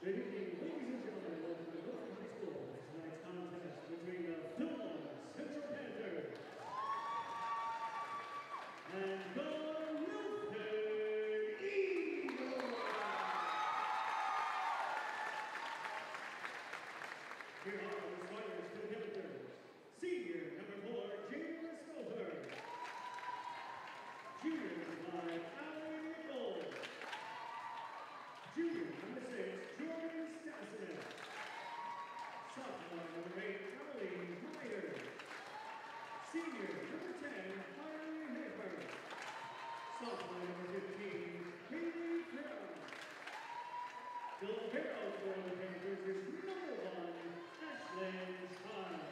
Good evening, ladies and gentlemen. Welcome to North High School. Tonight's contest between the Fillmore Central Panthers and the Milford Eagles. Here are the starters for the Panthers. Senior number 4, Junior Sculper. Junior number 5, Allie Nichols. Junior number 6, Jordan Stassinet. Sophomore number 8, Emily Meyer. Senior number 10, Harley Hafer. Sophomore number 15, Haley Brown. The libero for the Panthers is number 1, Ashlyn Child.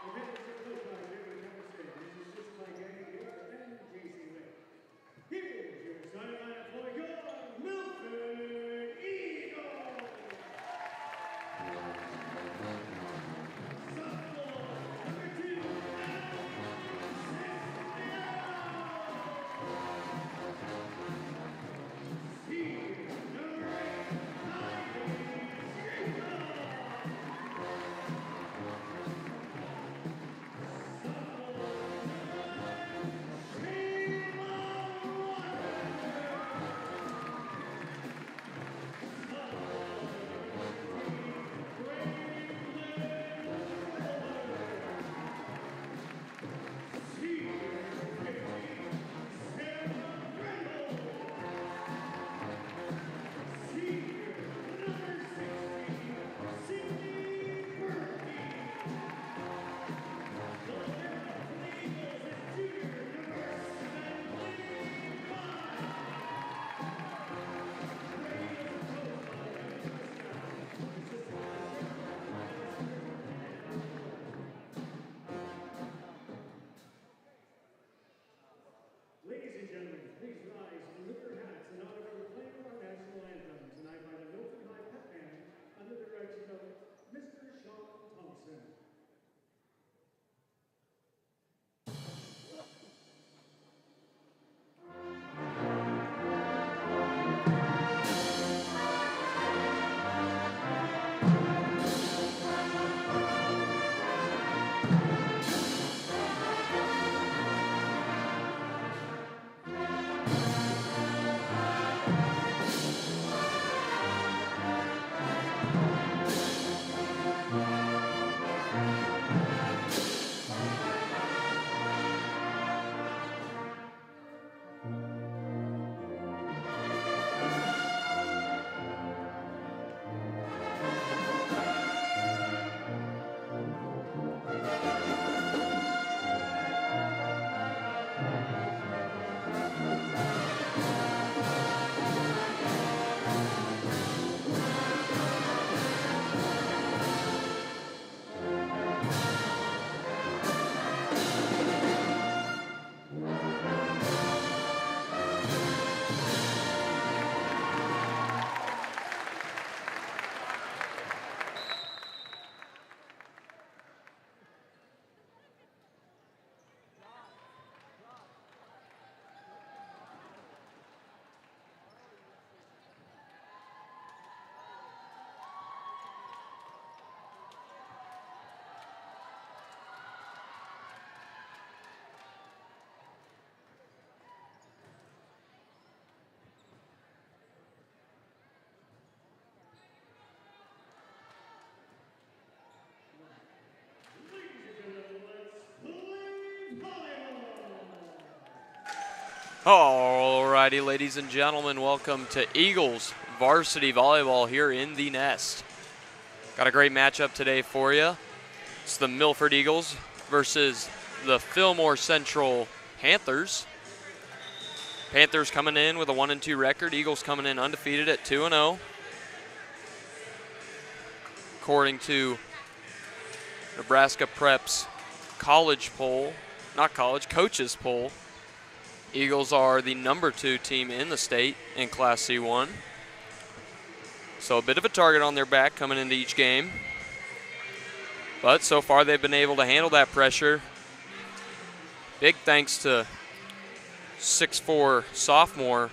The Panthers are coached by Jerry Jefferson. This is just by Gary Gill and J.C. Wick. Here's your starting lineup for your Milford Eagles. Sophomore number 2, Senior number 8, Heidi Jacob. Ladies and gentlemen, please rise and lift your hats in honor of the playing of our national anthem tonight by the Milford High Pep Band under the direction of Mr. Sean Thompson. Alrighty, ladies and gentlemen, welcome to Eagles Varsity Volleyball here in the Nest. Got a great matchup today for you. It's the Milford Eagles versus the Fillmore Central Panthers. Panthers coming in with a 1-2 record. Eagles coming in undefeated at 2-0. According to Nebraska Prep's college poll, not college, coaches poll, Eagles are the number 2 team in the state in Class C1. So a bit of a target on their back coming into each game. But so far they've been able to handle that pressure. Big thanks to 6'4" sophomore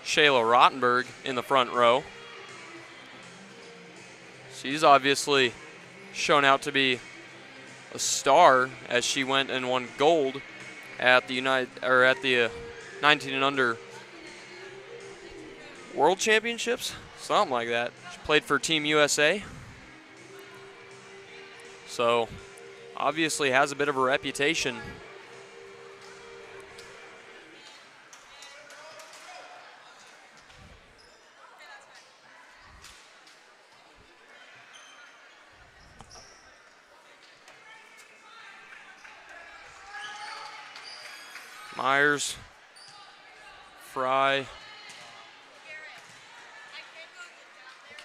Shayla Rottenberg in the front row. She's obviously shown out to be a star as she went and won gold at the 19 and under World Championships, something like that. She played for Team USA. So obviously has a bit of a reputation. Myers, Fry.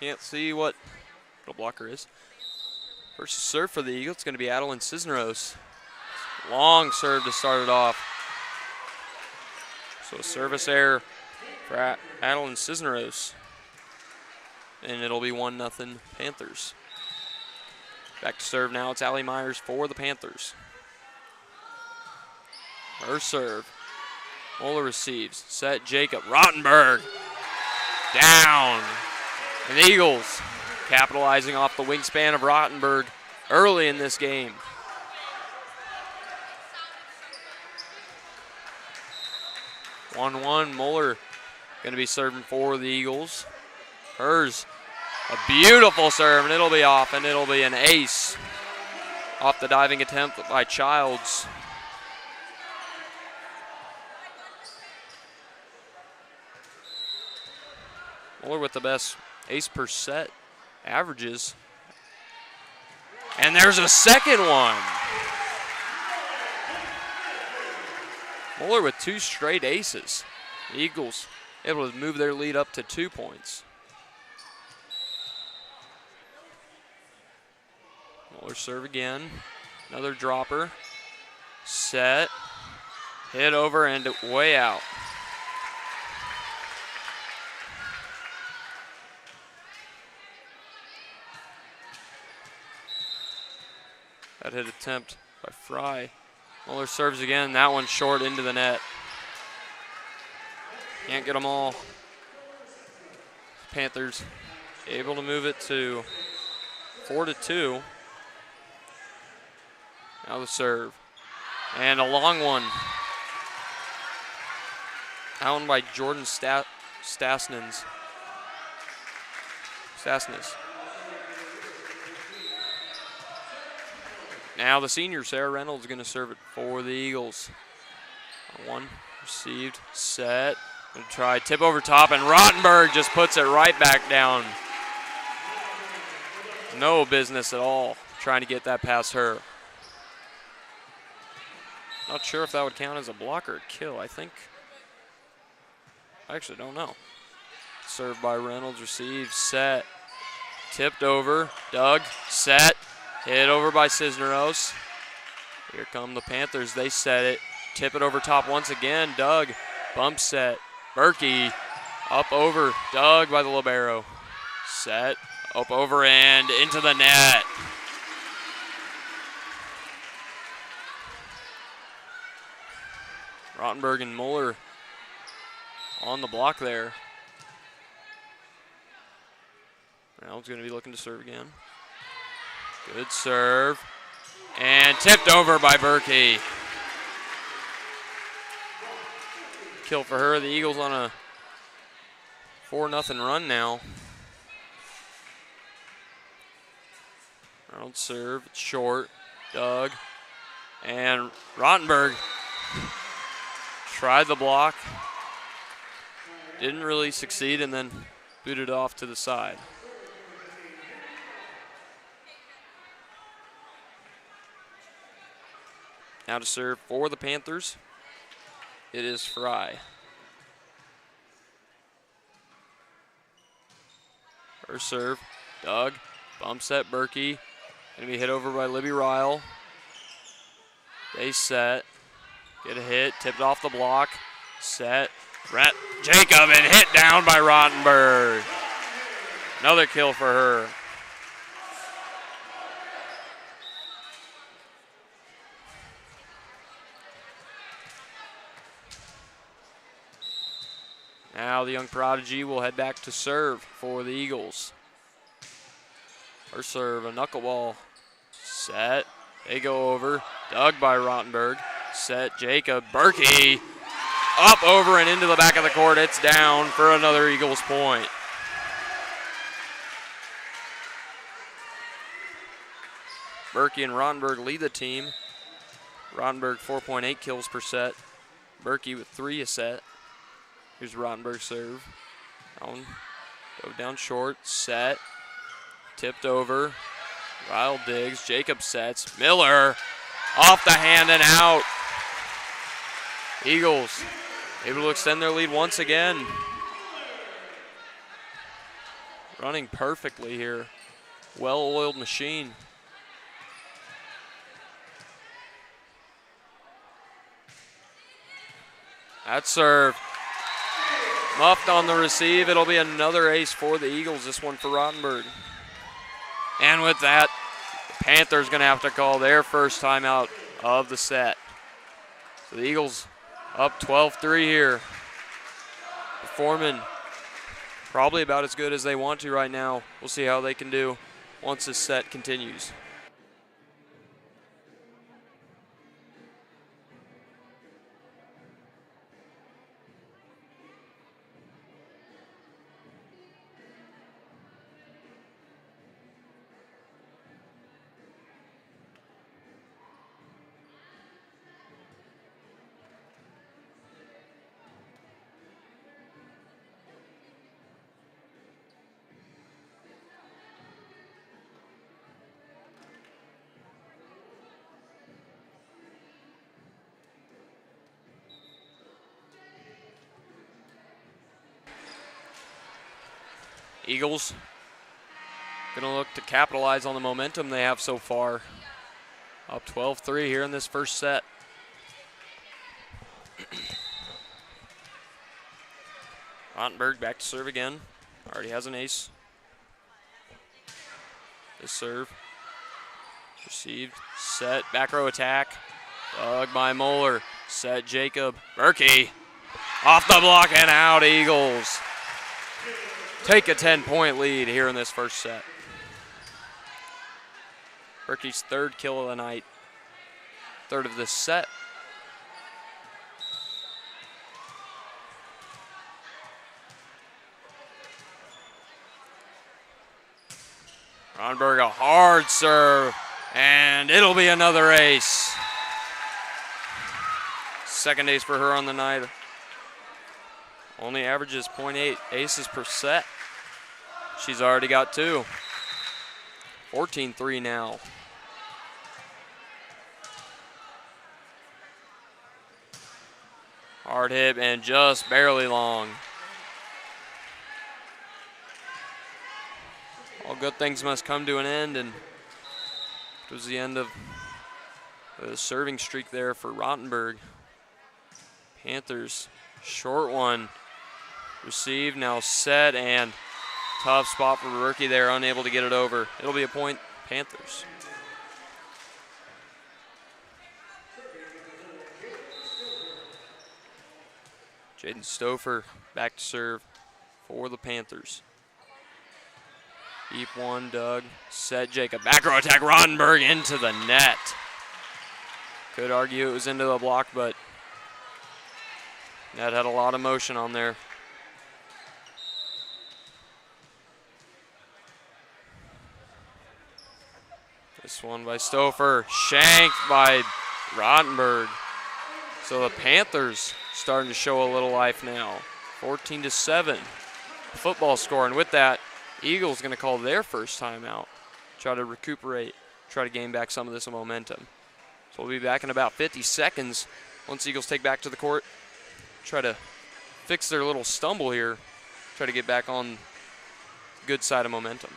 Can't see what the blocker is. First serve for the Eagles, it's going to be Adeline Cisneros. Long serve to start it off. So a service error for Adeline Cisneros. And it'll be 1-0 Panthers. Back to serve now, it's Allie Myers for the Panthers. Her serve. Moeller receives. Set Jacob. Rottenberg. Down. And the Eagles capitalizing off the wingspan of Rottenberg early in this game. (1-1). Moeller going to be serving for the Eagles. Hers. A beautiful serve, and it'll be off, and it'll be an ace off the diving attempt by Childs. Moeller with the best ace per set averages. And there's a second one. Moeller with 2 straight aces. The Eagles able to move their lead up to 2 points. Moeller serve again. Another dropper. Set. Hit over and way out. That hit attempt by Fry. Moeller serves again. That one short into the net. Can't get them all. Panthers able to move it to 4-2. Now the serve. And a long one. That one by Jordan Stasnes. Now the senior, Sarah Reynolds, is going to serve it for the Eagles. One received, set. Gonna try tip over top, and Rottenberg just puts it right back down. No business at all trying to get that past her. Not sure if that would count as a block or a kill. I actually don't know. Served by Reynolds, received, set. Tipped over, dug, set. Hit over by Cisneros. Here come the Panthers. They set it. Tip it over top once again. Dug. Bump set. Berkey. Up over. Dug by the libero. Set. Up over and into the net. Rottenberg and Moeller on the block there. Reynolds going to be looking to serve again. Good serve. And tipped over by Berkey. Kill for her. The Eagles on a 4-0 run now. Reynolds serve. It's short. Dug. And Rottenberg tried the block. Didn't really succeed, and then booted off to the side. Now to serve for the Panthers, it is Fry. Her serve, Doug, bump set Berkey. Gonna be hit over by Libby Ryle. They set, get a hit, tipped off the block, set, Jacob, and hit down by Rottenberg. Another kill for her. Now the young prodigy will head back to serve for the Eagles. First serve, a knuckleball. Set. They go over. Dug by Rottenberg. Set. Jacob. Berkey. Up, over, and into the back of the court. It's down for another Eagles point. Berkey and Rottenberg lead the team. Rottenberg 4.8 kills per set. Berkey with 3 a set. Here's Rottenberg's serve. Go down short. Set. Tipped over. Ryle digs. Jacob sets. Miller off the hand and out. Eagles able to extend their lead once again. Running perfectly here. Well-oiled machine. That serve. Muffed on the receive. It'll be another ace for the Eagles. This one for Rottenberg. And with that, the Panthers going to have to call their first timeout of the set. So the Eagles up 12-3 here. Performing probably about as good as they want to right now. We'll see how they can do once this set continues. Eagles gonna look to capitalize on the momentum they have so far. Up 12-3 here in this first set. Rottenberg back to serve again. Already has an ace. This serve. Received. Set. Back row attack. Dug by Moeller. Set Jacob. Berkey. Off the block and out, Eagles. Take a 10-point lead here in this first set. Berkey's 3rd kill of the night. 3rd of this set. Rottenberg, a hard serve, and it'll be another ace. 2nd ace for her on the night. Only averages 0.8 aces per set. She's already got 2. 14-3 now. Hard hit and just barely long. All good things must come to an end, and it was the end of the serving streak there for Rottenberg. Panthers, short one. Received, now set, and tough spot for Berkey there, unable to get it over. It'll be a point, Panthers. Jaden Stouffer back to serve for the Panthers. Deep one, Doug. Set, Jacob. Back row attack, Rottenberg into the net. Could argue it was into the block, but net had a lot of motion on there. This one by Stouffer, shanked by Rottenberg. So the Panthers starting to show a little life now. 14-7 football score, and with that, Eagles going to call their first timeout. Try to recuperate, try to gain back some of this momentum. So we'll be back in about 50 seconds once Eagles take back to the court. Try to fix their little stumble here. Try to get back on the good side of momentum.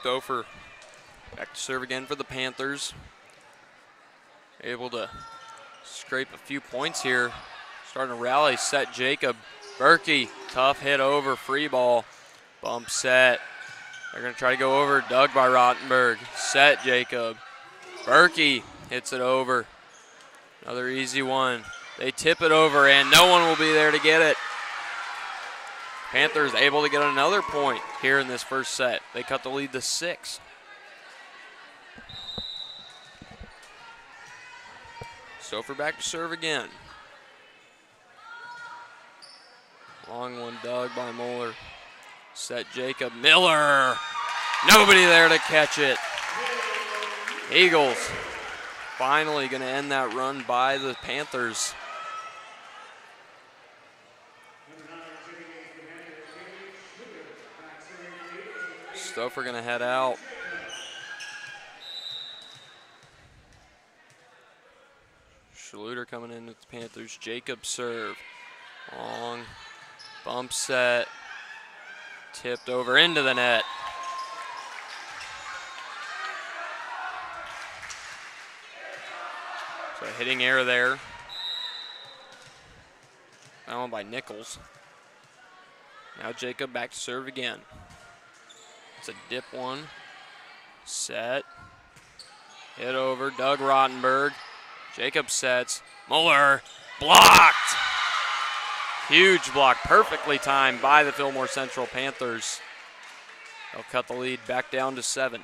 Stouffer back to serve again for the Panthers. Able to scrape a few points here. Starting to rally, set Jacob. Berkey, tough hit over, free ball. Bump set. They're going to try to go over, dug by Rottenberg. Set Jacob. Berkey hits it over. Another easy one. They tip it over, and no one will be there to get it. Panthers able to get another point here in this first set. They cut the lead to 6. Stouffer back to serve again. Long one dug by Moeller. Set Jacob. Miller. Nobody there to catch it. Eagles finally going to end that run by the Panthers. Stouffer going to head out. Schluter coming in with the Panthers. Jacob serve. Long bump set. Tipped over into the net. So hitting error there. That one by Nichols. Now Jacob back to serve again. It's a dip one. Set. Hit over. Doug Rottenberg. Jacob sets. Mueller blocked. Huge block. Perfectly timed by the Fillmore Central Panthers. They'll cut the lead back down to 7.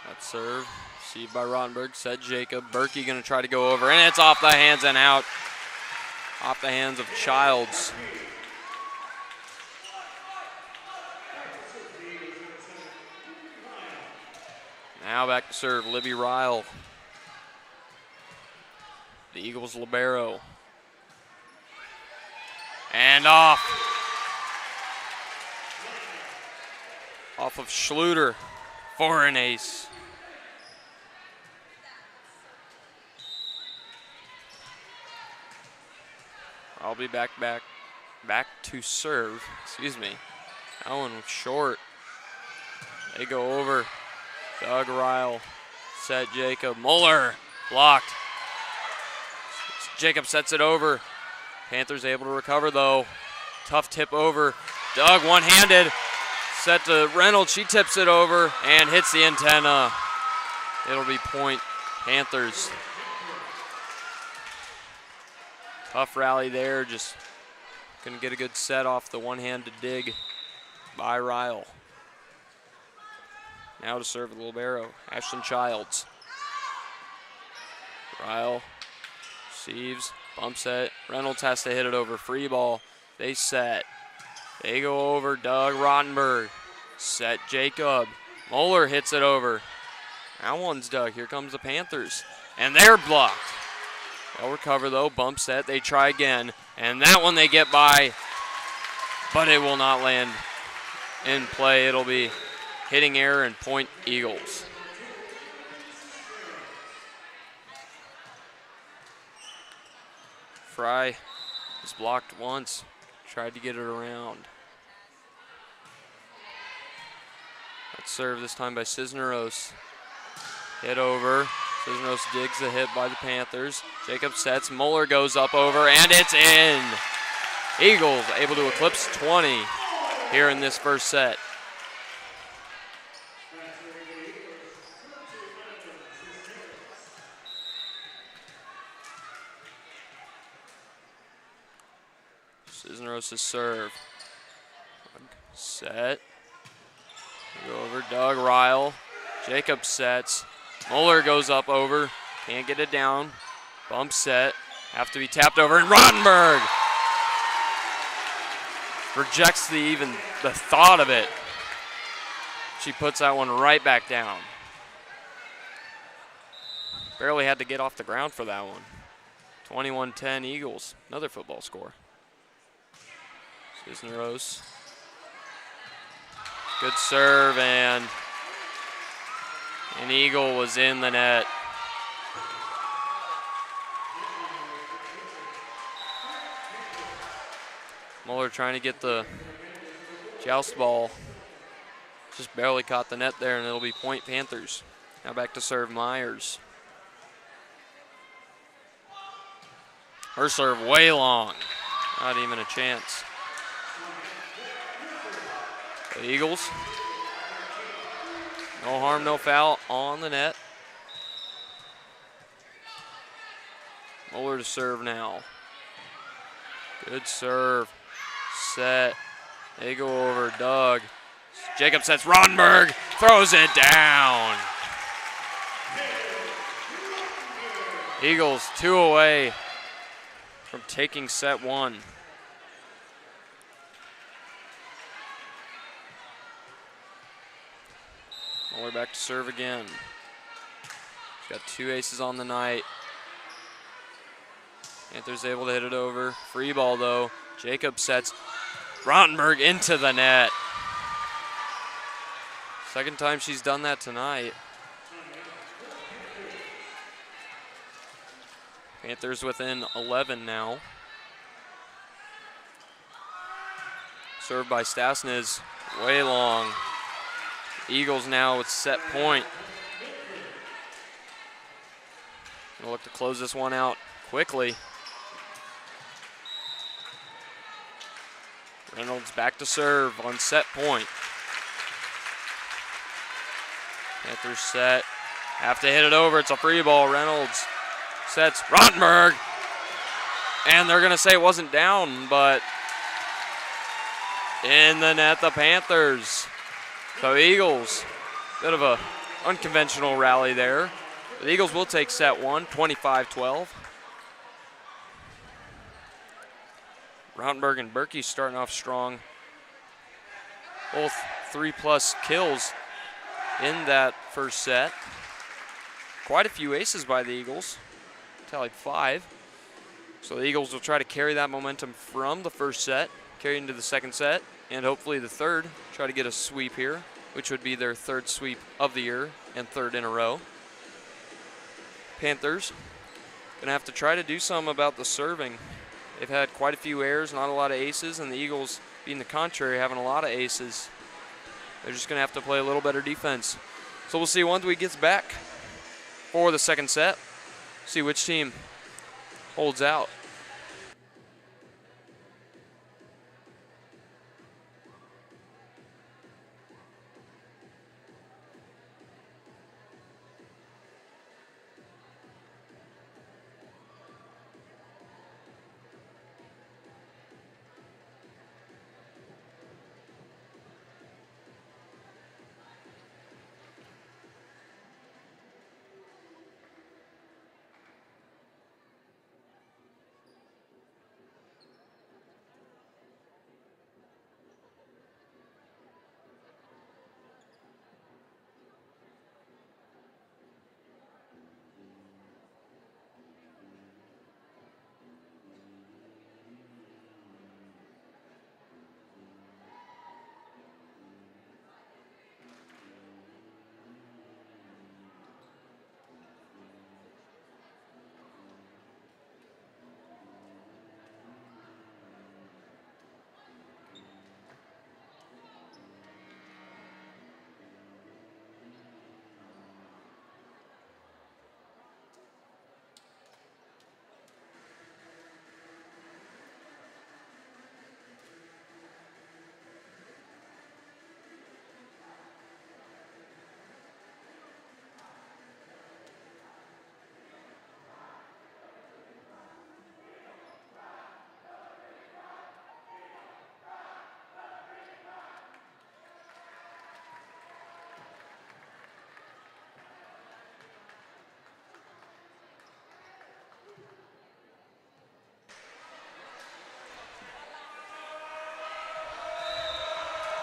That serve. Received by Rottenberg. Set Jacob. Berkey going to try to go over, and it's off the hands and out. Off the hands of Childs. Now back to serve, Libby Ryle. The Eagles libero. And off. Off of Schluter for an ace. I'll be back to serve. Excuse me. That one was short. They go over. Doug Ryle, set Jacob. Mueller blocked. Jacob sets it over. Panthers able to recover though. Tough tip over. Doug one-handed. Set to Reynolds. She tips it over and hits the antenna. It'll be point Panthers. Tough rally there. Just couldn't get a good set off the one-handed dig by Ryle. Now to serve the libero, Ashton Childs. Ryle receives, bump set. Reynolds has to hit it over, free ball. They set. They go over, Doug Rottenberg. Set Jacob. Mueller hits it over. That one's dug. Here comes the Panthers. And they're blocked. They'll recover though, bump set. They try again. And that one they get by, but it will not land in play. It'll be hitting error and point Eagles. Fry is blocked once, tried to get it around. That's served this time by Cisneros. Hit over. Cisneros digs the hit by the Panthers. Jacob sets, Mueller goes up over, and it's in. Eagles able to eclipse 20 here in this first set. Cisneros' serve. Set. Go over Doug Ryle. Jacob sets. Mueller goes up over. Can't get it down. Bump set. Have to be tapped over. And Rottenberg rejects even the thought of it. She puts that one right back down. Barely had to get off the ground for that one. 21-10 Eagles. Another football score. Cisneros. Good serve, and an Eagle was in the net. Muller trying to get the joust ball. Just barely caught the net there, and it'll be point Panthers. Now back to serve Myers. Her serve way long. Not even a chance. The Eagles. No harm, no foul on the net. Muller to serve now. Good serve. Set. They go over. Doug. Jacob sets. Rottenberg throws it down. Eagles 2 away from taking set 1. Muller back to serve again. He's got 2 aces on the night. Panthers able to hit it over. Free ball though. Jacob sets. Rottenberg into the net. Second time she's done that tonight. Panthers within 11 now. Served by Stasnes, way long. Eagles now with set point. Gonna look to close this one out quickly. Reynolds back to serve on set point. Panthers set. Have to hit it over. It's a free ball. Reynolds sets. Rottenberg. And they're going to say it wasn't down, but in the net, the Panthers. So Eagles, bit of a unconventional rally there. The Eagles will take set 1, 25-12. Rottenberg and Berkey starting off strong. Both 3+ kills in that first set. Quite a few aces by the Eagles. Tallied 5. So the Eagles will try to carry that momentum from the first set, carry into the second set, and hopefully the third. Try to get a sweep here, which would be their 3rd sweep of the year and 3rd in a row. Panthers gonna have to try to do something about the serving. They've had quite a few errors, not a lot of aces, and the Eagles, being the contrary, having a lot of aces. They're just gonna have to play a little better defense. So we'll see once we get back for the second set, see which team holds out.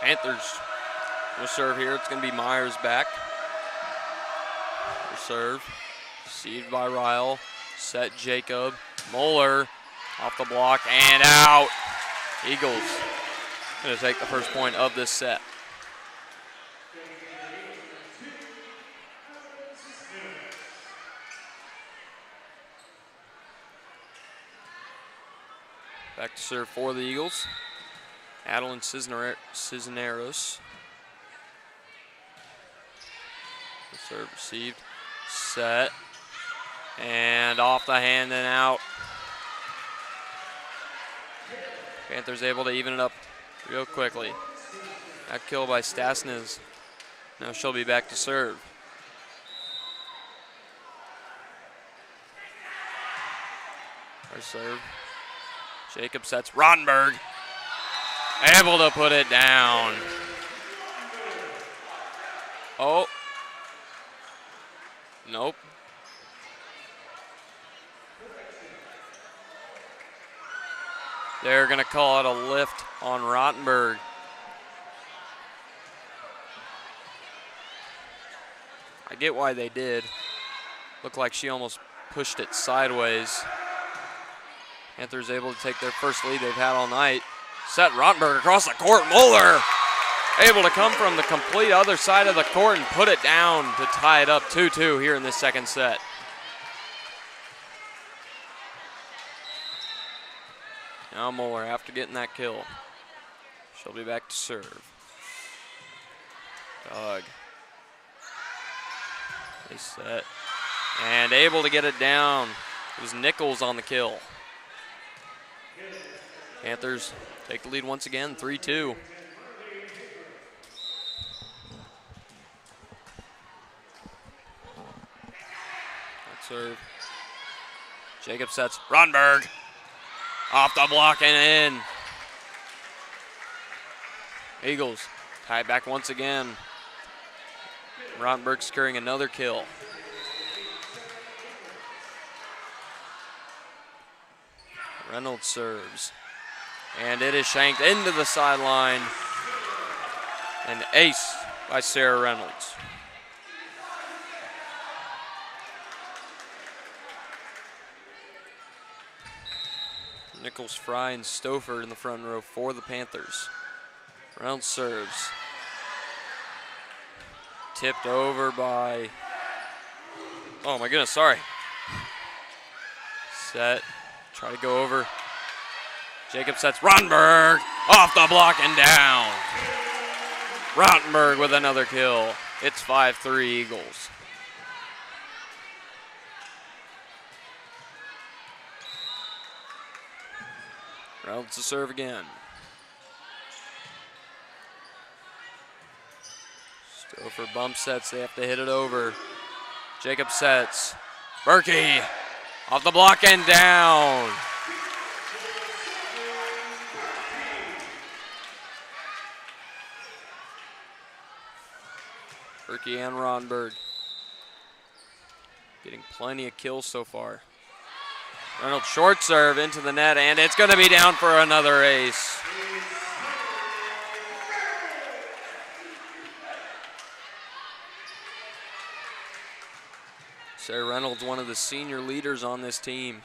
Panthers will serve here. It's going to be Myers back. Their serve. Received by Ryle. Set Jacob. Muller off the block and out. Eagles going to take the first point of this set. Back to serve for the Eagles. Adeline Cisneros. The serve received. Set. And off the hand and out. Panthers able to even it up real quickly. That kill by Stasnes. Now she'll be back to serve. Her serve. Jacob sets. Rottenberg able to put it down. Oh. Nope. They're going to call it a lift on Rottenberg. I get why they did. Looked like she almost pushed it sideways. Panthers able to take their first lead they've had all night. Set Rottenberg across the court. Muller able to come from the complete other side of the court and put it down to tie it up 2-2 here in this second set. Now Muller, after getting that kill, she'll be back to serve. Doug. They set. And able to get it down. It was Nichols on the kill. Panthers take the lead once again, 3-2. That serve. Jacob sets. Rottenberg. Off the block and in. Eagles tie it back once again. Rottenberg securing another kill. Reynolds serves. And it is shanked into the sideline. An ace by Sarah Reynolds. Nichols, Fry, and Stouffer in the front row for the Panthers. Reynolds serves. Tipped over by, oh my goodness, sorry. Set, try to go over. Jacob sets. Rottenberg off the block and down. Rottenberg with another kill. It's 5-3 Eagles. Reynolds to serve again. Stouffer bump sets, they have to hit it over. Jacob sets. Berkey off the block and down. Berkey and Rottenberg getting plenty of kills so far. Reynolds short serve into the net, and it's going to be down for another ace. Sarah Reynolds, one of the senior leaders on this team.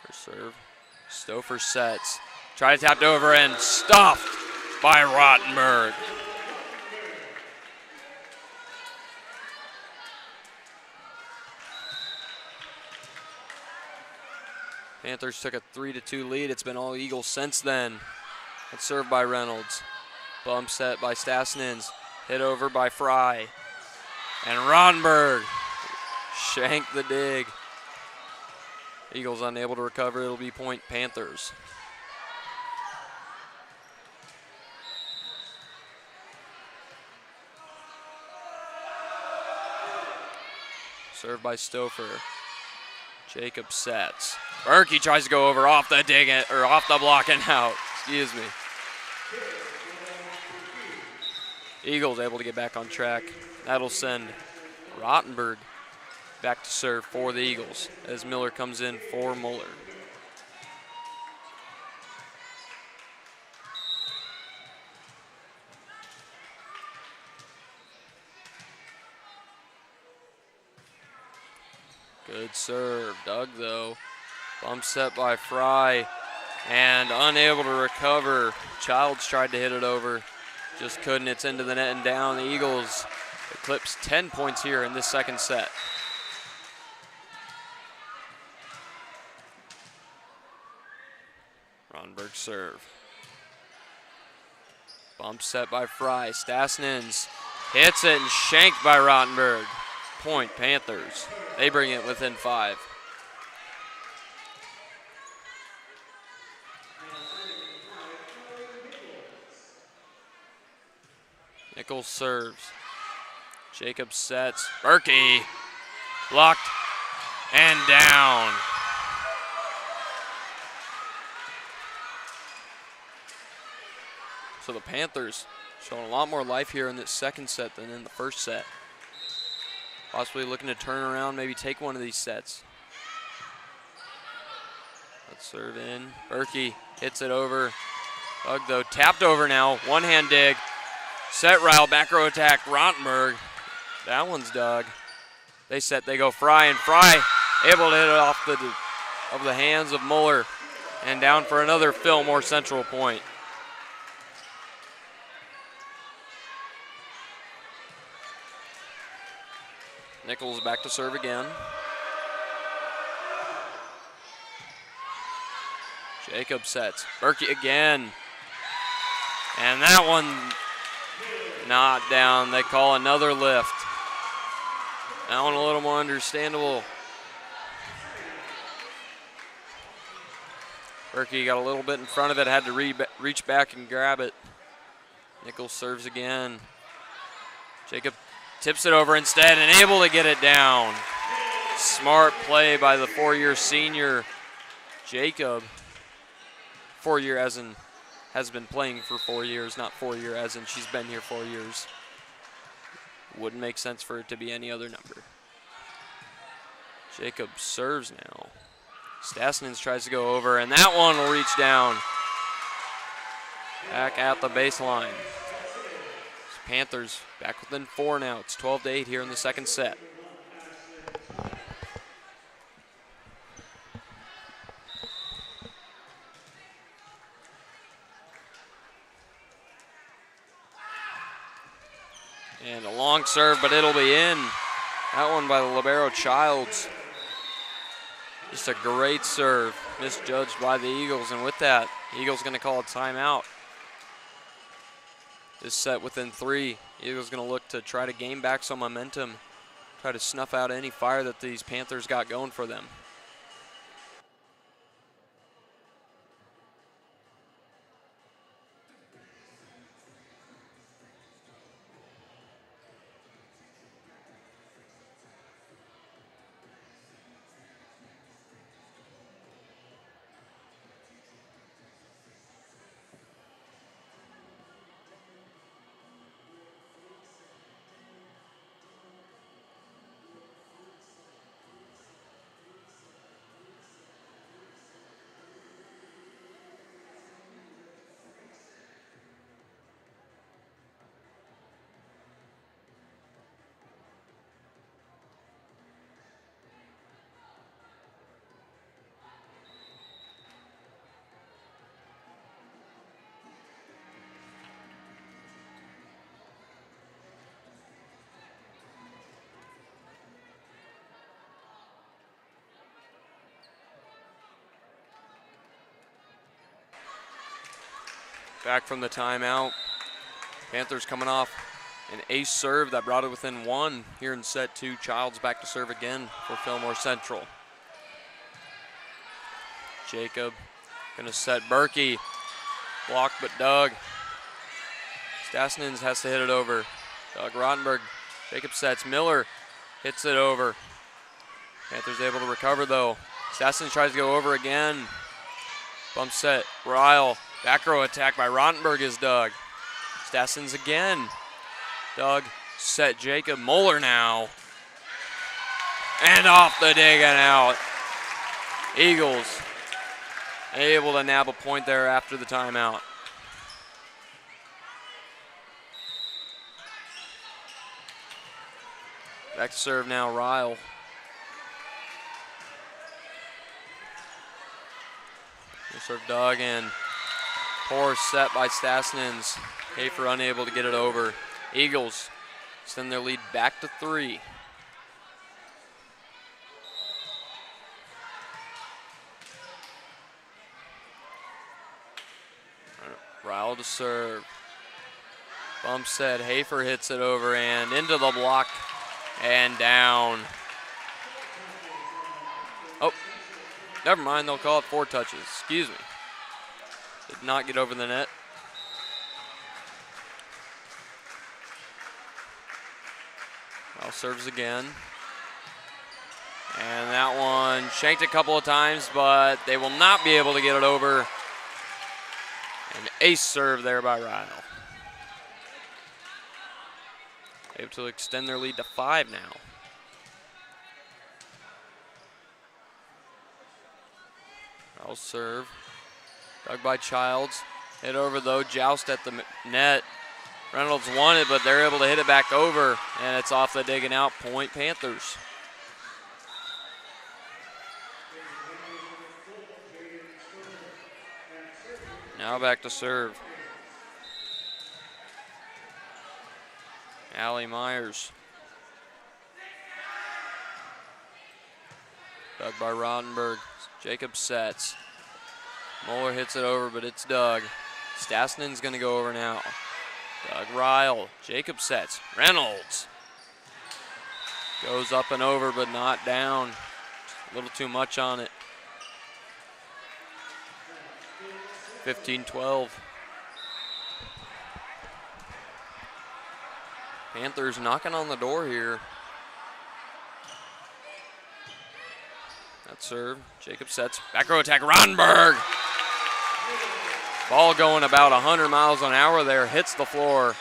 Her serve. Stouffer sets. Try to tap over and stuffed by Rottenberg. Panthers took a 3-2 lead. It's been all Eagles since then. It's served by Reynolds. Bump set by Stasnins. Hit over by Fry. And Rottenberg shanked the dig. Eagles unable to recover. It'll be point Panthers. Served by Stouffer. Jacob sets. Berkey tries to go over off the dig or off the block and out. Excuse me. Eagles able to get back on track. That'll send Rottenberg back to serve for the Eagles as Miller comes in for Muller. Good serve. Doug, though. Bump set by Fry and unable to recover. Childs tried to hit it over. Just couldn't. It's into the net and down. The Eagles eclipse 10 points here in this second set. Ronberg serve. Bump set by Fry. Stasnins hits it and shanked by Rottenberg. Point Panthers. They bring it within 5. Nichols serves. Jacob sets. Berkey blocked and down. So the Panthers showing a lot more life here in this second set than in the first set. Possibly looking to turn around, maybe take one of these sets. Let's serve in. Berkey hits it over. Doug, though, tapped over now. One-hand dig. Set Ryle, back row attack. Rottenberg. That one's Doug. They set, they go Fry, and Fry able to hit it off the hands of Muller. And down for another Fillmore Central point. Nichols back to serve again. Jacob sets. Berkey again. And that one not down. They call another lift. That one a little more understandable. Berkey got a little bit in front of it, had to reach back and grab it. Nichols serves again. Jacob tips it over instead and able to get it down. Smart play by the 4-year senior, Jacob. 4-year as in has been playing for 4 years, not 4-year as in she's been here 4 years. Wouldn't make sense for it to be any other number. Jacob serves now. Stasnins tries to go over, and that one will reach down. Back at the baseline. Panthers back within 4 now. It's 12-8 here in the second set. And a long serve, but it'll be in. That one by the libero Childs. Just a great serve, misjudged by the Eagles, and with that, Eagles going to call a timeout. This set within 3. Eagles going to look to try to gain back some momentum, try to snuff out any fire that these Panthers got going for them. Back from the timeout. Panthers coming off an ace serve that brought it within 1 here in set 2. Childs back to serve again for Fillmore Central. Jacob gonna set Berkey. Blocked but Doug. Stasnins has to hit it over. Doug Rottenberg. Jacob sets. Miller hits it over. Panthers able to recover though. Stasnins tries to go over again. Bump set. Ryle. Back row attack by Rottenberg is Doug. Stasnins again. Doug set Jacob. Muller now. And off the dig and out. Eagles able to nab a point there after the timeout. Back to serve now, Ryle. Serve Doug in. Poor set by Stasnins. Hafer unable to get it over. Eagles send their lead back to 3. Ryle to serve. Bump set, Hafer hits it over and into the block and down. Oh, never mind, they'll call it 4 touches. Excuse me. Did not get over the net. Ryle serves again. And that one shanked a couple of times, but they will not be able to get it over. An ace serve there by Ryle. Able to extend their lead to 5 now. Ryle serve. Dug by Childs. Hit over though, joust at the net. Reynolds won it, but they're able to hit it back over, and it's off the digging out. Point Panthers. Now back to serve. Allie Myers. Dug by Rottenberg. Jacob sets. Moeller hits it over, but it's dug. Stasnin's going to go over now. Doug Ryle. Jacob sets. Reynolds. Goes up and over, but not down. A little too much on it. 15-12. Panthers knocking on the door here. That serve. Jacob sets. Back row attack. Rottenberg. Ball going about 100 miles an hour there. Hits the floor.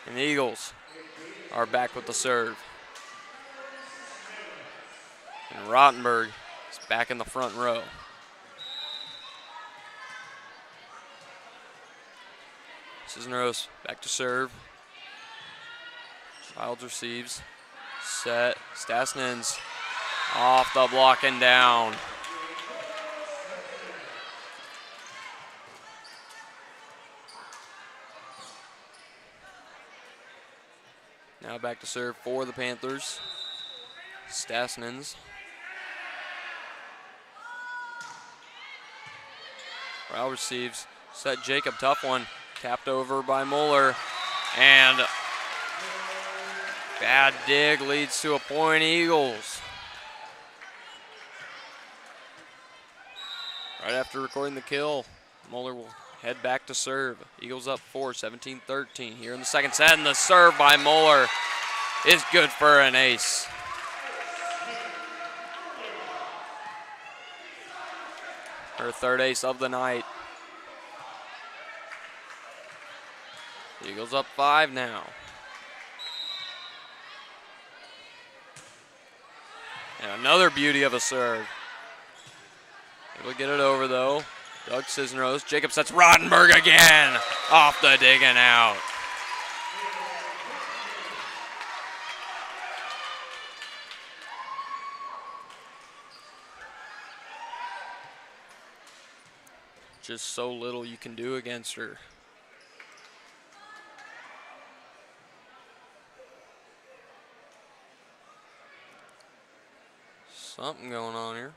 And the Eagles are back with the serve. And Rottenberg is back in the front row. Cisneros back to serve. Childs receives. Set. Stasnin's off the block and down. Now back to serve for the Panthers. Stasnin's. Ryle receives. Set Jacob, tough one. Tapped over by Mueller. And bad dig leads to a point, Eagles. Right after recording the kill, Mueller will head back to serve. Eagles up 4, 17-13 here in the second set, and the serve by Mueller is good for an ace. Her third ace of the night. Eagles up 5 now. And another beauty of a serve. Able to get it over though. Doug Cisneros. Jacob sets Rottenberg again. Off the digging out. Just so little you can do against her. Something going on here.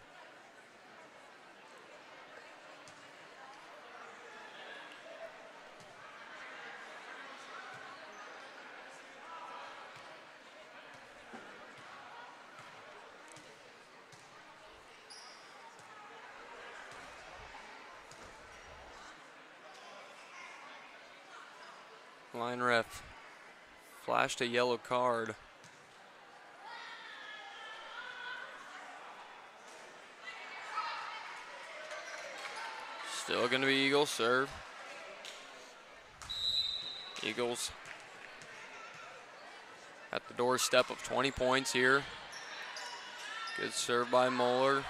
Line ref flashed a yellow card. Still going to be Eagles serve. Eagles at the doorstep of 20 points here. Good serve by Mueller.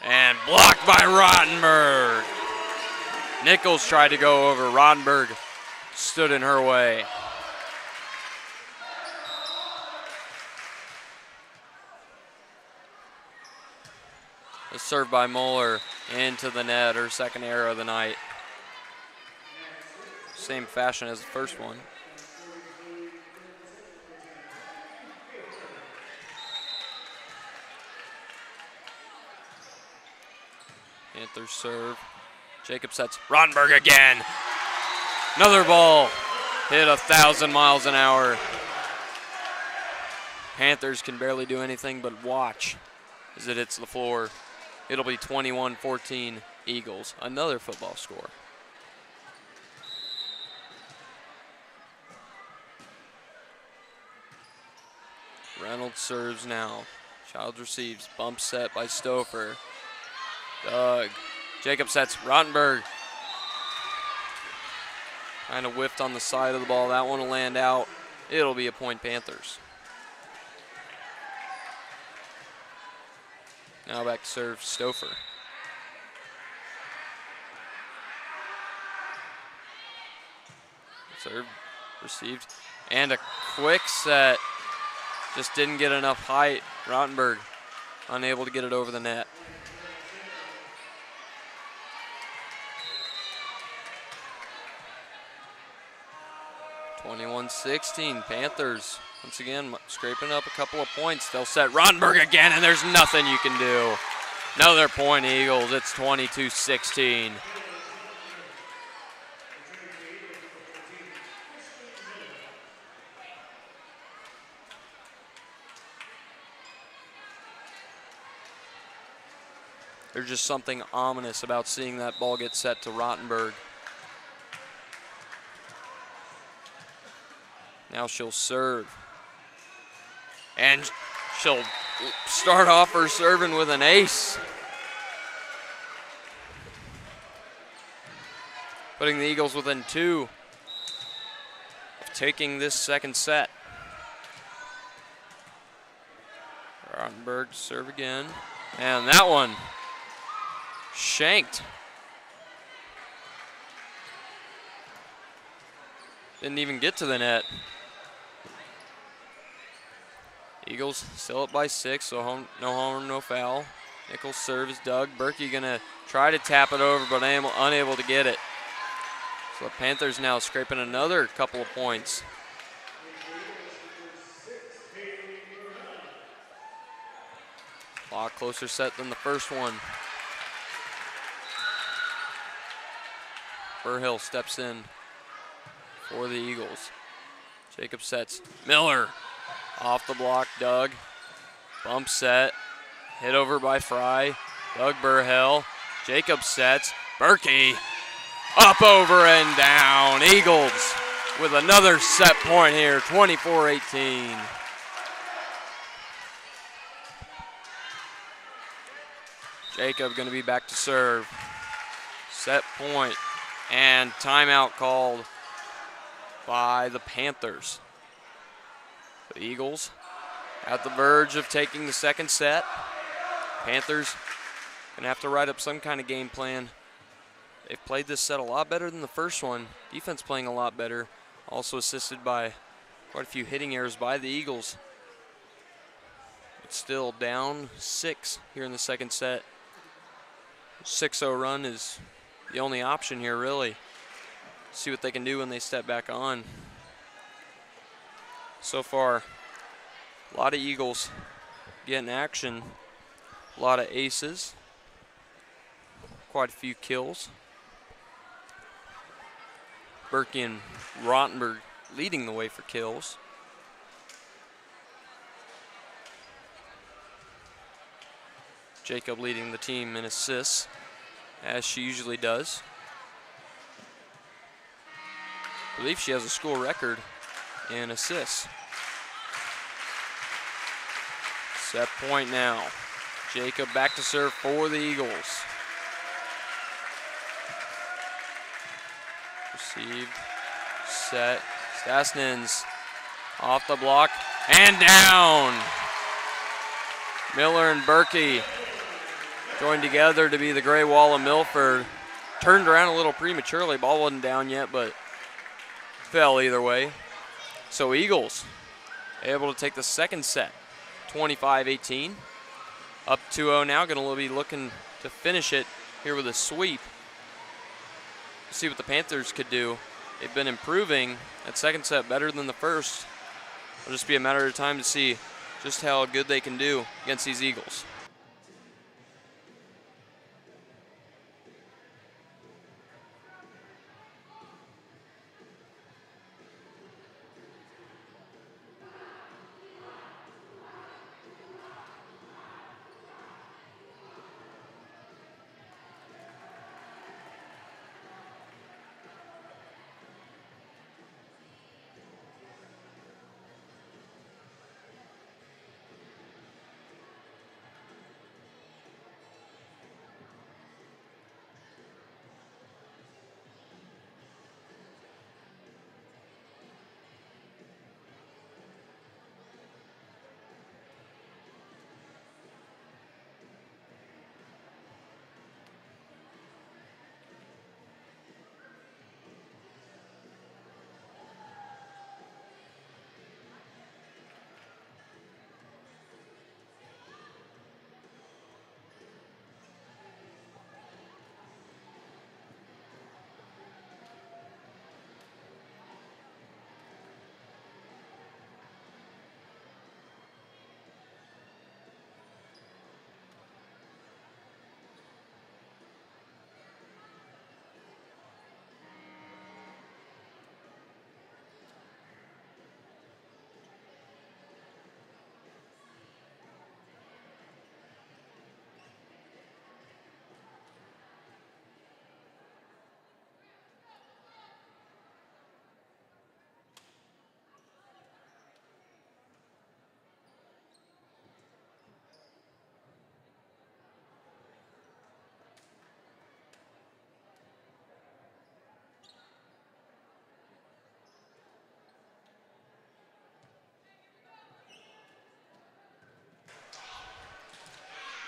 And blocked by Rottenberg. Nichols tried to go over. Rottenberg stood in her way. A serve by Mueller into the net, her second error of the night. Same fashion as the first one. Panthers serve. Jacob sets Rottenberg again. Another ball hit 1,000 miles an hour. Panthers can barely do anything but watch as it hits the floor. It'll be 21-14 Eagles. Another football score. Reynolds serves now. Childs receives. Bump set by Stouffer. Doug. Jacob sets Rottenberg. Kind of whiffed on the side of the ball. That one will land out. It'll be a point Panthers. Now back to serve Stouffer. Serve, received, and a quick set. Just didn't get enough height. Rottenberg unable to get it over the net. (21-16) Panthers once again scraping up a couple of points. They'll set Rottenberg again, and there's nothing you can do. Another point Eagles. It's 22-16. There's just something ominous about seeing that ball get set to Rottenberg. Now she'll serve. And she'll start off her serving with an ace. Putting the Eagles within 2 of taking this second set. Rottenberg serve again. And that one shanked. Didn't even get to the net. Eagles still up by 6, so no harm, no foul. Nichols serves Doug. Berkey gonna try to tap it over, but unable to get it. So the Panthers now scraping another couple of points. A lot closer set than the first one. Burhill steps in for the Eagles. Jacob sets. Miller off the block. Doug. Bump set. Hit over by Fry. Doug Burhill. Jacob sets. Berkey. Up, over, and down. Eagles with another set point here. 24-18. Jacob going to be back to serve. Set point. And timeout called by the Panthers. The Eagles at the verge of taking the second set. Panthers going to have to write up some kind of game plan. They've played this set a lot better than the first one. Defense playing a lot better. Also assisted by quite a few hitting errors by the Eagles. It's still down 6 here in the second set. 6-0 run is the only option here, really. See what they can do when they step back on. So far, a lot of Eagles getting action. A lot of aces. Quite a few kills. Berkey and Rottenberg leading the way for kills. Jacob leading the team in assists, as she usually does. I believe she has a school record in assists. Set point now. Jacob back to serve for the Eagles. Received, set, Stasnins off the block and down. Miller and Berkey joined together to be the gray wall of Milford. Turned around a little prematurely. Ball wasn't down yet, but fell either way. So Eagles able to take the second set, 25-18. Up 2-0 now, going to be looking to finish it here with a sweep. See what the Panthers could do. They've been improving that second set better than the first. It'll just be a matter of time to see just how good they can do against these Eagles.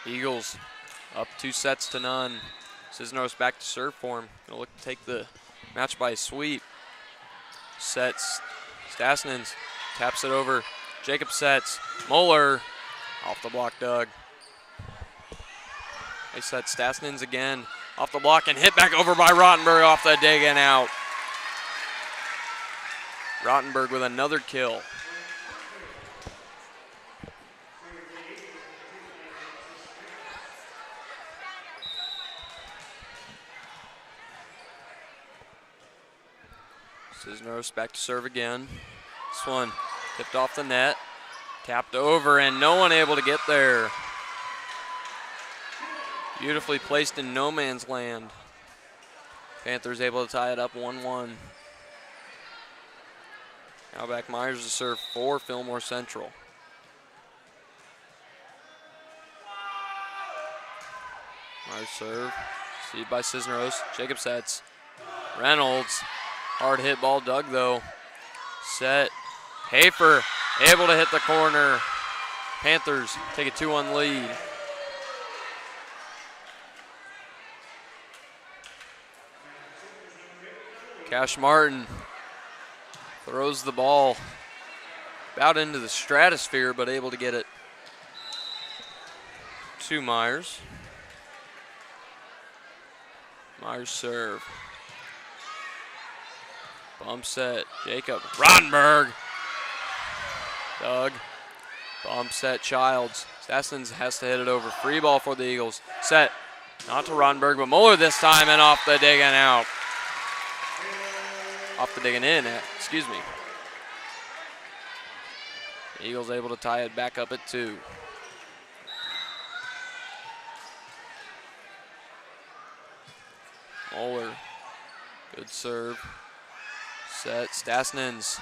Eagles up 2-0. Cisneros back to serve for him. Gonna look to take the match by a sweep. Sets. Stasnins taps it over. Jacob sets. Moeller off the block, Doug. They set Stasnins again. Off the block and hit back over by Rottenberg off the dig and out. Rottenberg with another kill. Cisneros back to serve again. This one tipped off the net, tapped over, and no one able to get there. Beautifully placed in no man's land. Panthers able to tie it up 1-1. Now back Myers to serve for Fillmore Central. Myers serve, received by Cisneros. Jacob sets. Reynolds. Hard hit ball, Doug though. Set. Hafer able to hit the corner. Panthers take a 2-1 lead. Cash Martin throws the ball about into the stratosphere, but able to get it to Myers. Myers serve. Bump set, Jacob. Rottenberg. Doug. Bump set, Childs. Stasnins has to hit it over. Free ball for the Eagles. Set. Not to Rottenberg, but Mueller this time and off the dig and out. Off the digging in, excuse me. The Eagles able to tie it back up at 2. Mueller. Good serve. Set, Stasnins,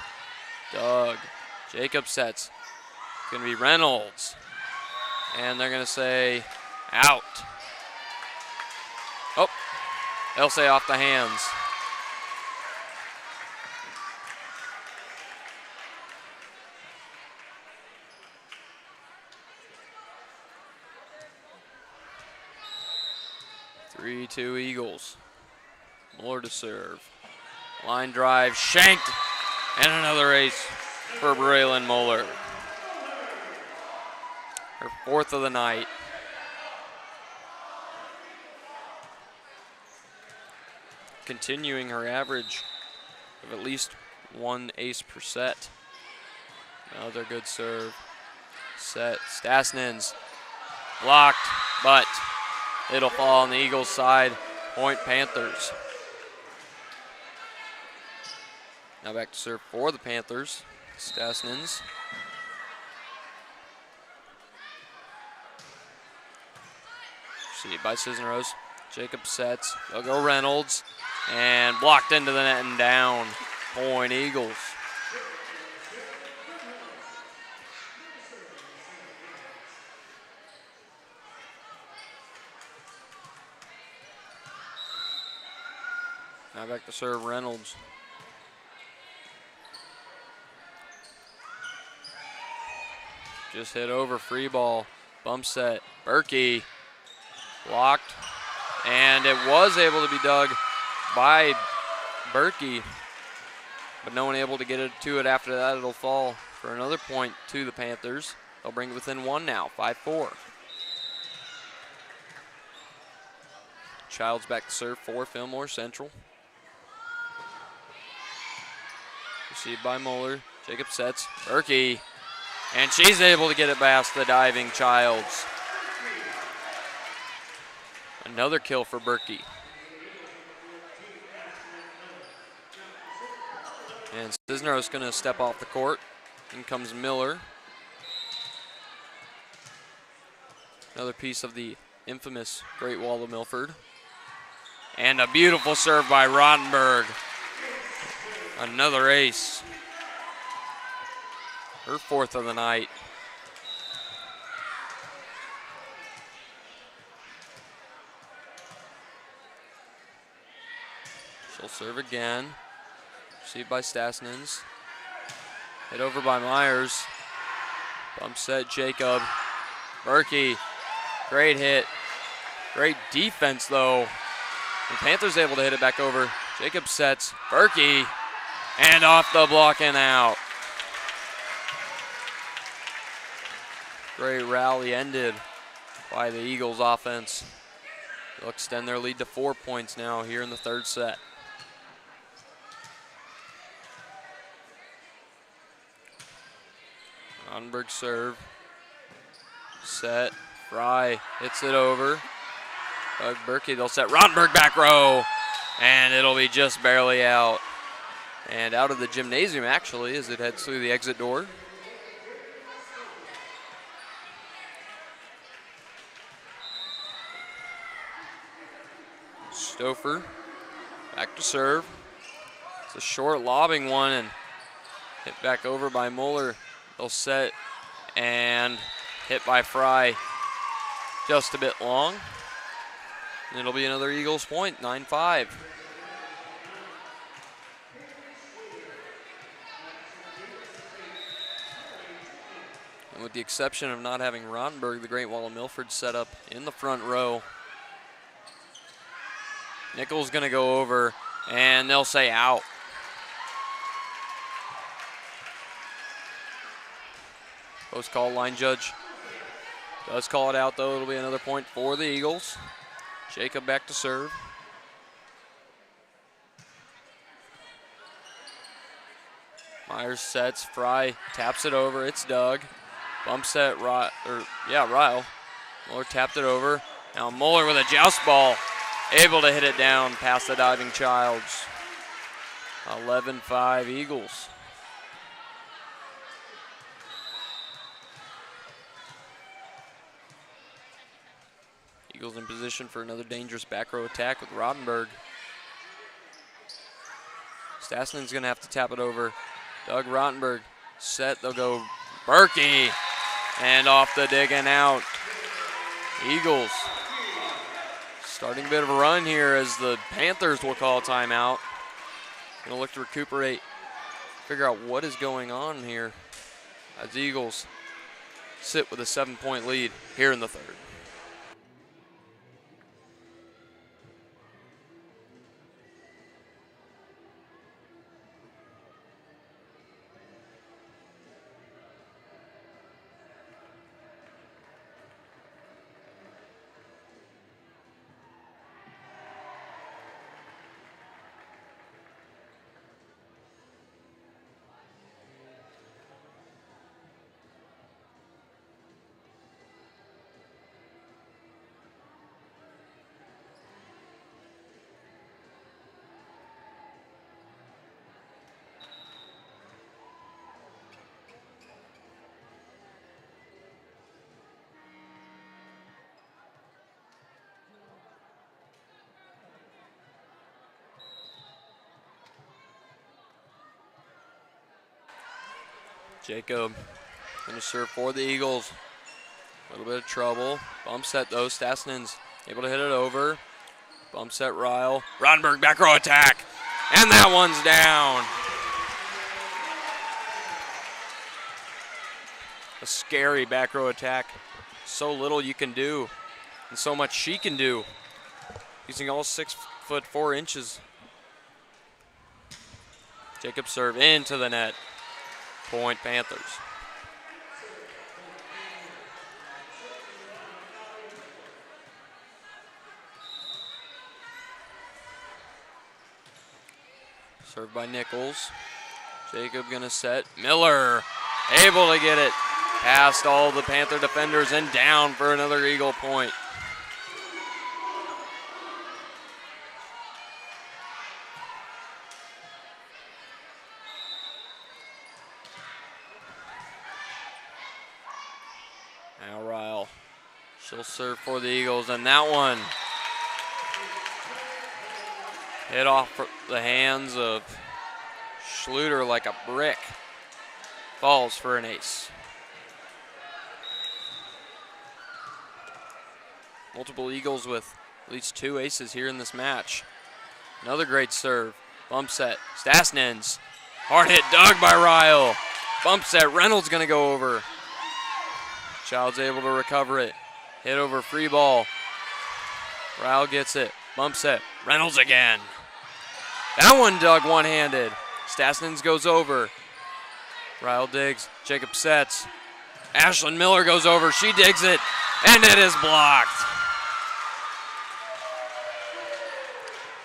Doug, Jacob sets. It's gonna be Reynolds. And they're gonna say out. Oh, they'll say off the hands. Three-two Eagles. More to serve. Line drive, shanked, and another ace for Braylon Moeller. Her 4th of the night. Continuing her average of at least 1 ace per set. Another good serve. Set, Stasnins, blocked, but it'll fall on the Eagles' side. Point Panthers. Now back to serve for the Panthers. Stasnins. Received by Cisneros. Jacob sets. They'll go Reynolds. And blocked into the net and down. Point Eagles. Now back to serve Reynolds. Just hit over, free ball, bump set, Berkey, blocked, and it was able to be dug by Berkey, but no one able to get it to it. After that, it'll fall for another point to the Panthers. They'll bring it within 1 now, 5-4. Childs back to serve for Fillmore Central. Received by Moeller, Jacob sets, Berkey. And she's able to get it past the diving Childs. Another kill for Berkey. And Cisneros going to step off the court. In comes Miller. Another piece of the infamous Great Wall of Milford. And a beautiful serve by Rottenberg. Another ace. Her 4th of the night. She'll serve again. Received by Stasnins. Hit over by Myers. Bump set, Jacob. Berkey. Great hit. Great defense, though. The Panthers able to hit it back over. Jacob sets. Berkey. And off the block and out. Great rally ended by the Eagles offense. They'll extend their lead to 4 points now here in the third set. Ronberg serve. Set. Fry hits it over. Doug Berkey, they'll set Ronberg back row. And it'll be just barely out. And out of the gymnasium, actually, as it heads through the exit door. Stouffer back to serve. It's a short lobbing one and hit back over by Mueller. They'll set and hit by Fry. Just a bit long. And it'll be another Eagles point, 9-5. And with the exception of not having Ronberg, the Great Wall of Milford set up in the front row. Nichols gonna go over, and they'll say out. Post call line judge does call it out, though. It'll be another point for the Eagles. Jacob back to serve. Myers sets, Fry taps it over. It's Doug. Bump set, Ryle. Mueller tapped it over. Now Mueller with a joust ball. Able to hit it down past the diving Childs. 11-5 Eagles. Eagles in position for another dangerous back row attack with Rodenberg. Stasnen's gonna have to tap it over. Doug Rodenberg set, they'll go Berkey. And off the dig and out. Eagles starting a bit of a run here as the Panthers will call a timeout. Gonna look to recuperate, figure out what is going on here as Eagles sit with a 7-point lead here in the third. Jacob going to serve for the Eagles. A little bit of trouble. Bump set though. Stasnen's able to hit it over. Bump set Ryle. Rodenberg back row attack. And that one's down. A scary back row attack. So little you can do. And so much she can do. Using all 6'4". Jacob serve into the net. Point Panthers. Served by Nichols. Jacob gonna set. Miller able to get it past all the Panther defenders and down for another Eagle point. Now Ryle, she'll serve for the Eagles, and that one hit off the hands of Schluter like a brick. Falls for an ace. Multiple Eagles with at least 2 aces here in this match. Another great serve. Bump set. Stasnen's. Hard hit dug by Ryle. Bump set. Reynolds going to go over. Child's able to recover it. hit over free ball. Ryle gets it, bumps it, Reynolds again. That one dug one-handed. Stasnins goes over. Ryle digs, Jacob sets. Ashlyn Miller goes over, she digs it, and it is blocked.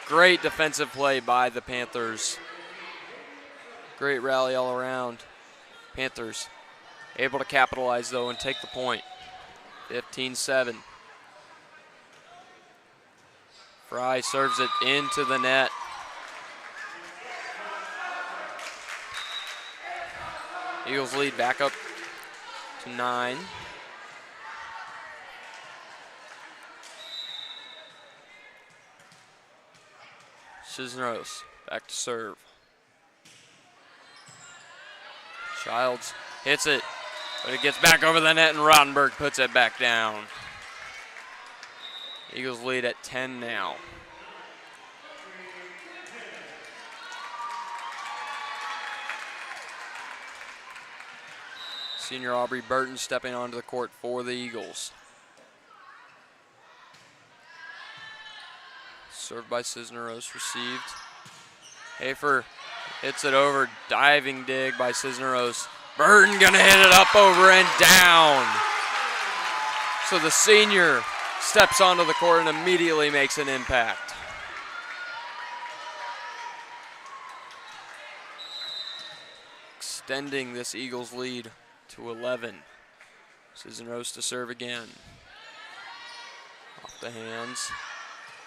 Great defensive play by the Panthers. Great rally all around. Panthers able to capitalize though and take the point. 15-7. Fry serves it into the net. Eagles lead back up to 9. Cisneros back to serve. Childs hits it, but it gets back over the net and Rottenberg puts it back down. Eagles lead at 10 now. Senior Aubrey Burton stepping onto the court for the Eagles. Served by Cisneros, received. Hafer hits it over, diving dig by Cisneros. Burton gonna hit it up, over, and down. So the senior steps onto the court and immediately makes an impact. Extending this Eagles lead to 11. Cisneros to serve again. Off the hands.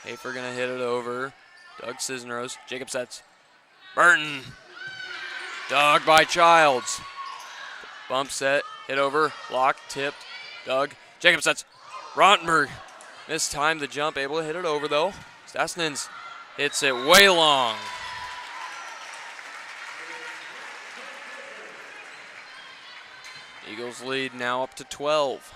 Hafer gonna hit it over. Doug Cisneros, Jacob sets. Burton. Dug by Childs. Bump set, hit over, block, tipped. Doug, Jacob sets. Rottenberg missed time the jump, able to hit it over though. Stasnins hits it way long. Eagles lead now up to 12.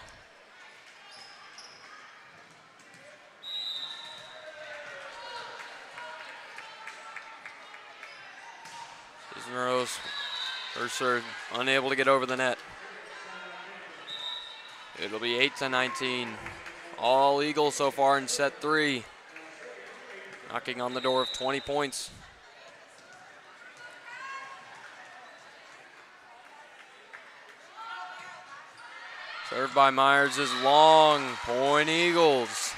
Cisneros, first serve, unable to get over the net. It'll be 8-19. All Eagles so far in set 3. Knocking on the door of 20 points. Served by Myers is long. Point Eagles.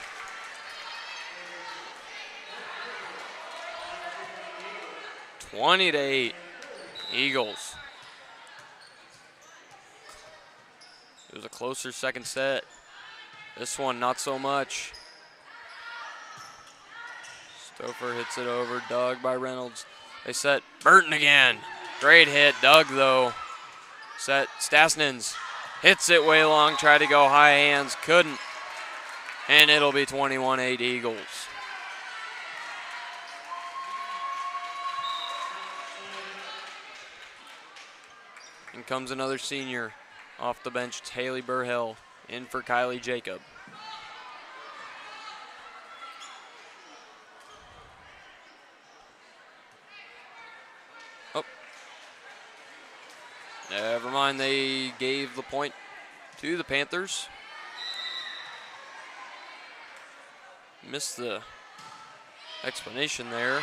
(20-8). Eagles. It was a closer second set. This one, not so much. Stouffer hits it over, dug by Reynolds. They set Burton again. Great hit, Doug though. Set Stasnins. Hits it way long, tried to go high hands, couldn't. And it'll be 21-8 Eagles. In comes another senior off the bench. It's Haley Burhill in for Kylie Jacob. Oh. Never mind, they gave the point to the Panthers. Missed the explanation there.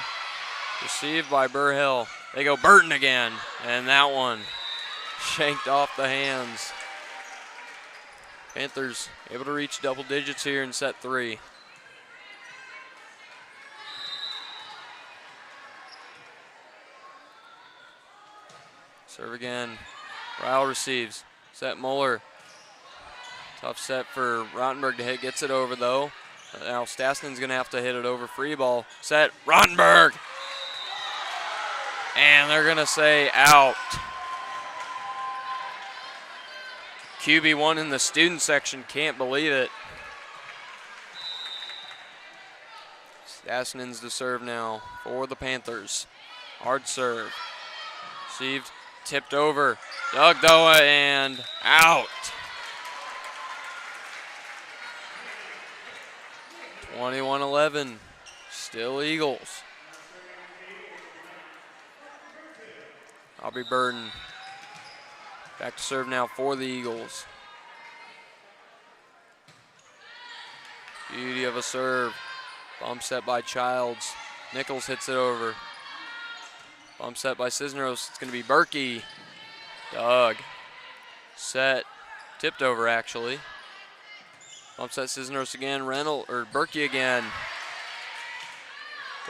Received by Burhill. They go Burton again, and that one shanked off the hands. Panthers able to reach double digits here in set 3. Serve again. Ryle receives. Set Muller. Tough set for Rottenberg to hit. Gets it over though. Now Stasnin's going to have to hit it over free ball. Set Rottenberg. And they're going to say out. QB1 in the student section can't believe it. Stasnin's to serve now for the Panthers. Hard serve. Received, tipped over. Doug Doa and out. 21-11. Still Eagles. Aubrey Burden. Back to serve now for the Eagles. Beauty of a serve. Bump set by Childs. Nichols hits it over. Bump set by Cisneros. It's going to be Berkey. Doug. Set. Tipped over, actually. Bump set Cisneros again. Berkey again.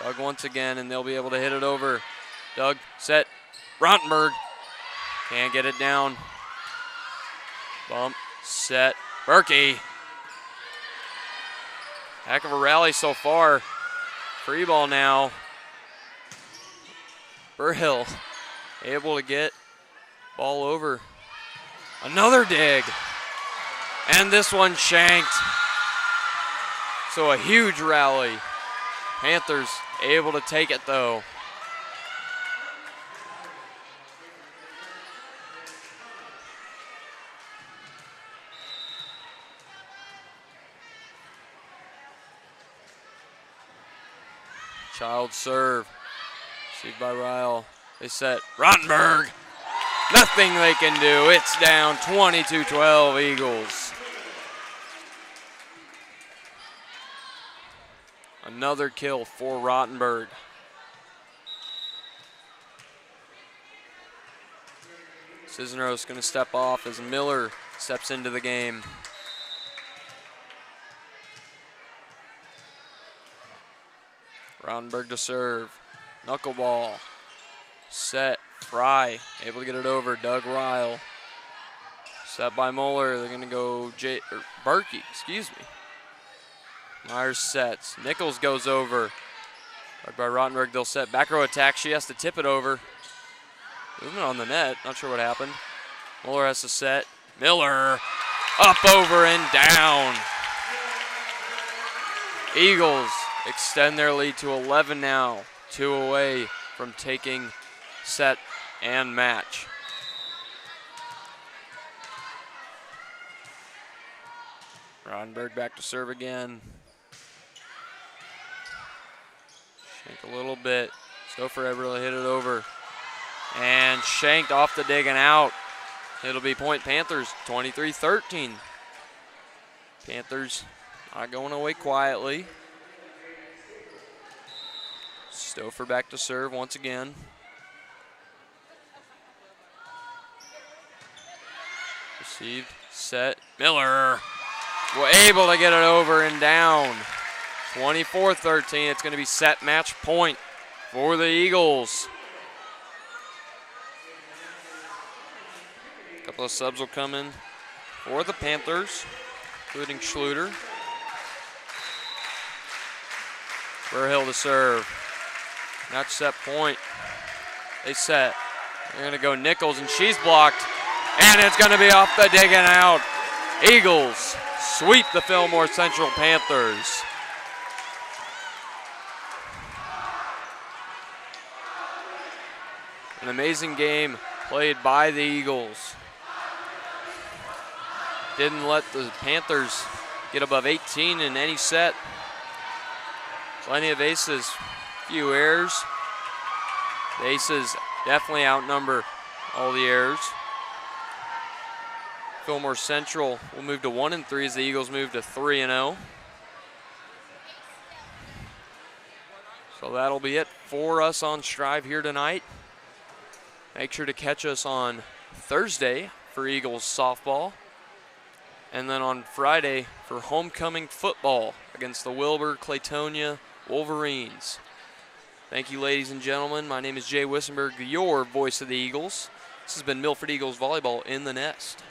Doug once again, and they'll be able to hit it over. Doug, set. Rottenberg. Can't get it down. Bump, set. Berkey. Heck of a rally so far. Free ball now. Burhill able to get ball over. Another dig. And this one shanked. So a huge rally. Panthers able to take it though. Child serve. Received by Ryle. They set. Rottenberg. Nothing they can do. It's down 22-12 Eagles. Another kill for Rottenberg. Cisneros going to step off as Miller steps into the game. Rottenberg to serve. Knuckleball. Set. Fry. Able to get it over. Doug Ryle. Set by Moeller. They're going to go Berkey. Excuse me. Myers sets. Nichols goes over. Right by Rottenberg. They'll set. Back row attack. She has to tip it over. Movement on the net. Not sure what happened. Moeller has to set. Miller. Up, over, and down. Eagles extend their lead to 11 now. 2 away from taking set and match. Rottenberg back to serve again. Shank a little bit. Stouffer able to hit it over. And shanked off the dig and out. It'll be point Panthers, 23-13. Panthers not going away quietly. Stouffer back to serve once again. Received, set, Miller. We're able to get it over and down. 24-13, it's going to be set match point for the Eagles. A couple of subs will come in for the Panthers, including Schluter. Burhill to serve. Match set point. They set. They're going to go Nichols, and she's blocked. And it's going to be off the dig and out. Eagles sweep the Fillmore Central Panthers. An amazing game played by the Eagles. Didn't let the Panthers get above 18 in any set. Plenty of aces, few errors. The aces definitely outnumber all the errors. Fillmore Central will move to 1-3 as the Eagles move to 3-0. So that'll be it for us on Strive here tonight. Make sure to catch us on Thursday for Eagles softball. And then on Friday for homecoming football against the Wilbur-Claytonia Wolverines. Thank you, ladies and gentlemen. My name is Jay Wissenberg, your voice of the Eagles. This has been Milford Eagles Volleyball in the Nest.